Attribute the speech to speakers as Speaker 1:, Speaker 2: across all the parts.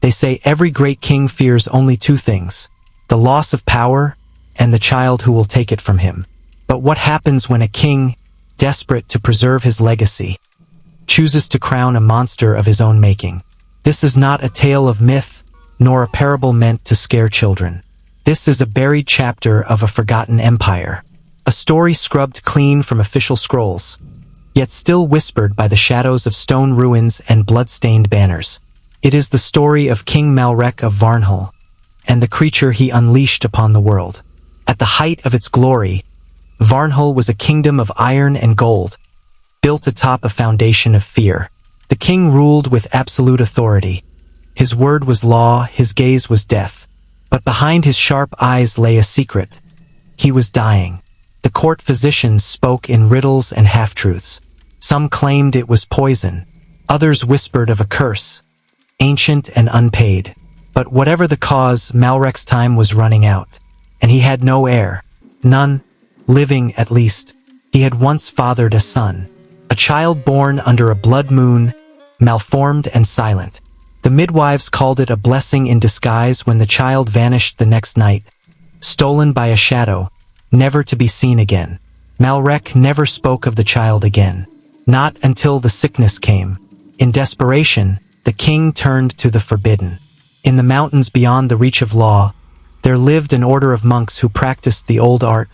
Speaker 1: They say every great king fears only two things: the loss of power and the child who will take it from him. But what happens when a king, desperate to preserve his legacy, chooses to crown a monster of his own making? This is not a tale of myth, nor a parable meant to scare children. This is a buried chapter of a forgotten empire, a story scrubbed clean from official scrolls, yet still whispered by the shadows of stone ruins and blood-stained banners. It is the story of King Malrec of Varnhal, and the creature he unleashed upon the world. At the height of its glory, Varnhal was a kingdom of iron and gold, built atop a foundation of fear. The king ruled with absolute authority. His word was law, his gaze was death. But behind his sharp eyes lay a secret. He was dying. The court physicians spoke in riddles and half-truths. Some claimed it was poison. Others whispered of a curse, ancient and unpaid. But whatever the cause, Malrec's time was running out, and he had no heir. None, living at least. He had once fathered a son, a child born under a blood moon, malformed and silent. The midwives called it a blessing in disguise when the child vanished the next night, stolen by a shadow, never to be seen again. Malrec never spoke of the child again, not until the sickness came. In desperation, the king turned to the forbidden. In the mountains beyond the reach of law, there lived an order of monks who practiced the old art,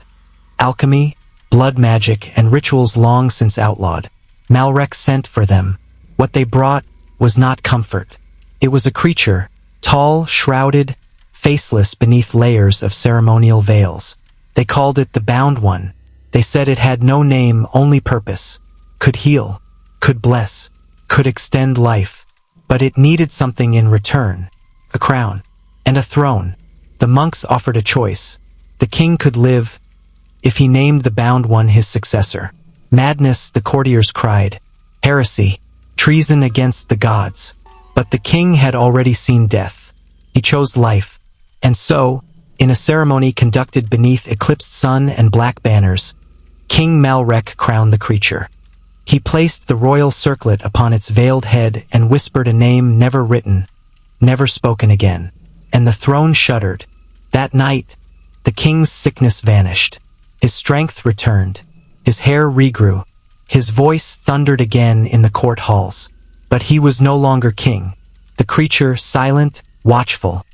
Speaker 1: alchemy, blood magic, and rituals long since outlawed. Malrec sent for them. What they brought was not comfort. It was a creature, tall, shrouded, faceless beneath layers of ceremonial veils. They called it the Bound One. They said it had no name, only purpose. Could heal, could bless, could extend life. But it needed something in return: a crown and a throne. The monks offered a choice. The king could live if he named the Bound One his successor. Madness, the courtiers cried. Heresy, treason against the gods. But the king had already seen death. He chose life. And so, in a ceremony conducted beneath eclipsed sun and black banners, King Malrec crowned the creature. He placed the royal circlet upon its veiled head and whispered a name never written, never spoken again. And the throne shuddered. That night, the king's sickness vanished. His strength returned. His hair regrew. His voice thundered again in the court halls. But he was no longer king. The creature, silent, watchful,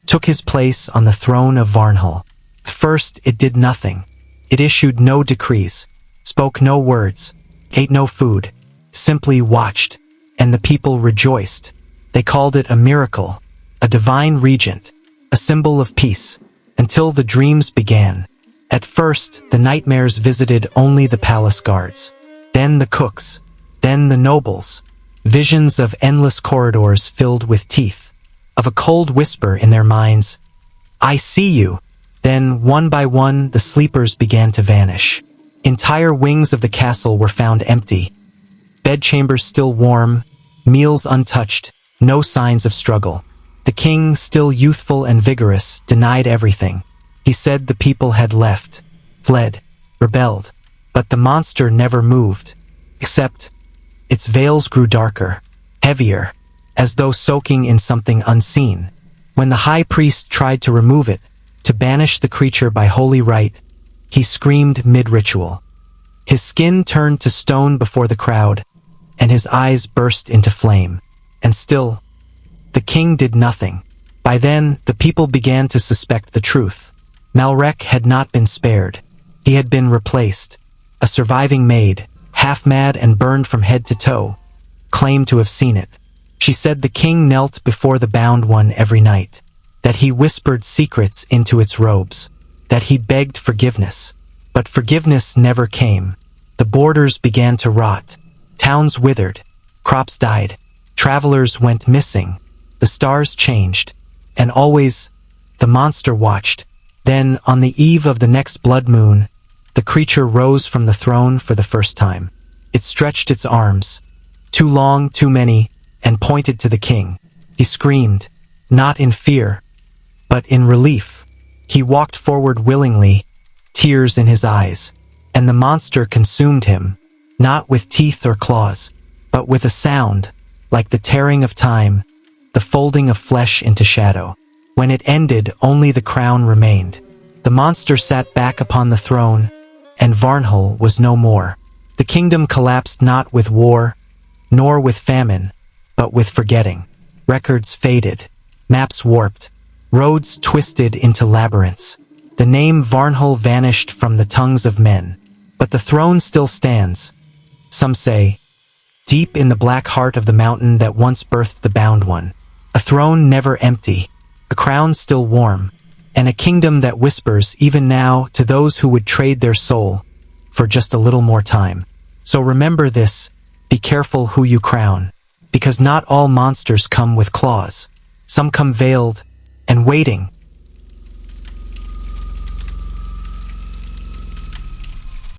Speaker 1: took his place on the throne of Varnhal. First, it did nothing. It issued no decrees, spoke no words, ate no food, simply watched, and the people rejoiced. They called it a miracle, a divine regent, a symbol of peace, until the dreams began. At first, the nightmares visited only the palace guards, then the cooks, then the nobles. Visions of endless corridors filled with teeth, of a cold whisper in their minds, "I see you." Then, one by one, the sleepers began to vanish. Entire wings of the castle were found empty, bedchambers still warm, meals untouched, no signs of struggle. The king, still youthful and vigorous, denied everything. He said the people had left, fled, rebelled, but the monster never moved, except its veils grew darker, heavier, as though soaking in something unseen. When the high priest tried to remove it, to banish the creature by holy rite, he screamed mid-ritual. His skin turned to stone before the crowd, and his eyes burst into flame. And still, the king did nothing. By then, the people began to suspect the truth. Malrec had not been spared. He had been replaced. A surviving maid, half-mad and burned from head to toe, claimed to have seen it. She said the king knelt before the Bound One every night, that he whispered secrets into its robes, that he begged forgiveness. But forgiveness never came. The borders began to rot. Towns withered. Crops died. Travelers went missing. The stars changed. And always, the monster watched. Then, on the eve of the next blood moon, the creature rose from the throne for the first time. It stretched its arms, too long, too many, and pointed to the king. He screamed, not in fear, but in relief. He walked forward willingly, tears in his eyes, and the monster consumed him, not with teeth or claws, but with a sound, like the tearing of time, the folding of flesh into shadow. When it ended, only the crown remained. The monster sat back upon the throne, and Varnhal was no more. The kingdom collapsed not with war, nor with famine, but with forgetting. Records faded, maps warped, roads twisted into labyrinths. The name Varnhal vanished from the tongues of men, but the throne still stands, some say, deep in the black heart of the mountain that once birthed the bound one. A throne never empty, a crown still warm, and a kingdom that whispers even now to those who would trade their soul for just a little more time. So remember this, be careful who you crown, because not all monsters come with claws. Some come veiled and waiting